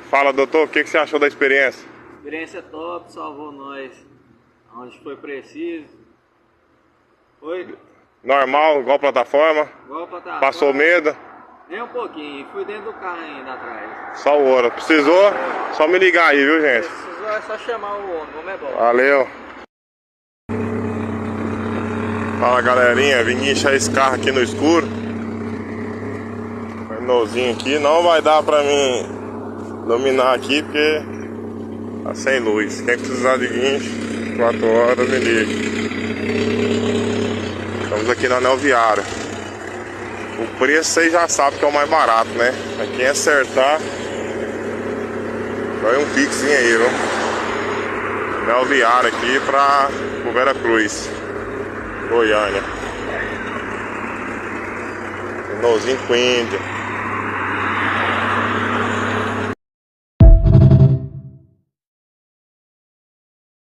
Fala, doutor, o que você achou da experiência? Experiência top, salvou nós onde foi preciso. Foi Normal, igual plataforma? igual plataforma. Passou medo? Nem um pouquinho, fui dentro do carro ainda atrás. Só o ouro. Precisou? Só me ligar aí, viu, gente? Precisou é só chamar o homem é bom. Valeu. Fala, galerinha, vim encher esse carro aqui no escuro. Renaultzinho aqui, não vai dar pra mim dominar aqui porque tá sem luz. Quem precisar de guincho, 4 horas, me liga. Estamos aqui na Anel Viária. O preço vocês já sabem que é o mais barato, né? Mas quem acertar, vai um pixinho aí, viu? Anel Viária aqui pra Vera Cruz, Goiânia. Renaultzinho com Índia.